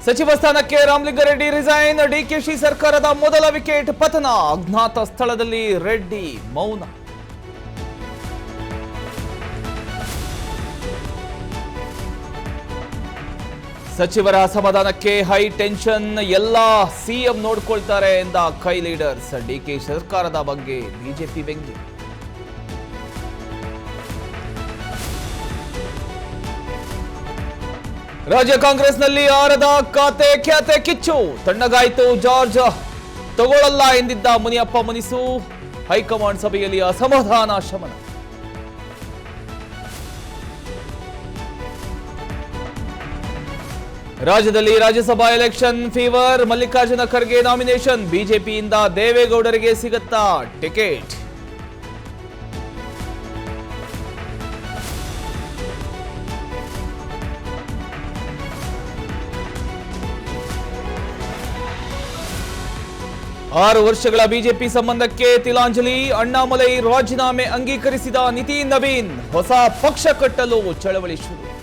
ಸಚಿವ ಸ್ಥಾನಕ್ಕೆ ರಾಮಲಿಂಗಾರೆಡ್ಡಿ ರಿಸೈನ್. ಡಿಕೆಶಿ ಸರ್ಕಾರದ ಮೊದಲ ವಿಕೆಟ್ ಪತನ. ಅಜ್ಞಾತ ಸ್ಥಳದಲ್ಲಿ ರೆಡ್ಡಿ ಮೌನ. ಸಚಿವರ ಅಸಮಾಧಾನಕ್ಕೆ ಹೈ ಟೆನ್ಷನ್. ಎಲ್ಲ ಸಿಎಂ ನೋಡ್ಕೊಳ್ತಾರೆ ಎಂದ ಕೈ ಲೀಡರ್ಸ್. ಡಿಕೆ ಸರ್ಕಾರದ ಬಗ್ಗೆ ಬಿಜೆಪಿ ವ್ಯಂಗ್ಯ. ರಾಜ್ಯ ಕಾಂಗ್ರೆಸ್ನಲ್ಲಿ ಆರದ ಖ್ಯಾತೆ ಕಿಚ್ಚು. ತಣ್ಣಗಾಯಿತು ಜಾರ್ಜ್. ತಗೊಳ್ಳಲ್ಲ ಎಂದಿದ್ದ ಮುನಿಯಪ್ಪ ಮುನಿಸು. ಹೈಕಮಾಂಡ್ ಸಭೆಯಲ್ಲಿ ಅಸಮಾಧಾನ ಶಮನ. ರಾಜ್ಯದಲ್ಲಿ Rajya Sabha election fever. Mallikarjuna Kharge nomination. ಬಿಜೆಪಿಯಿಂದ ದೇವೇಗೌಡರಿಗೆ ಸಿಗುತ್ತಾ ಟಿಕೆಟ್? ಆರು ವರ್ಷಗಳ ಬಿಜೆಪಿ ಸಂಬಂಧಕ್ಕೆ ತಿಲಾಂಜಲಿ. ಅಣ್ಣಾಮಲೈ ರಾಜೀನಾಮೆ ಅಂಗೀಕರಿಸಿದ ನಿತಿನ್ ನವೀನ್. ಹೊಸ ಪಕ್ಷ ಕಟ್ಟಲು ಚಳವಳಿ ಶುರು.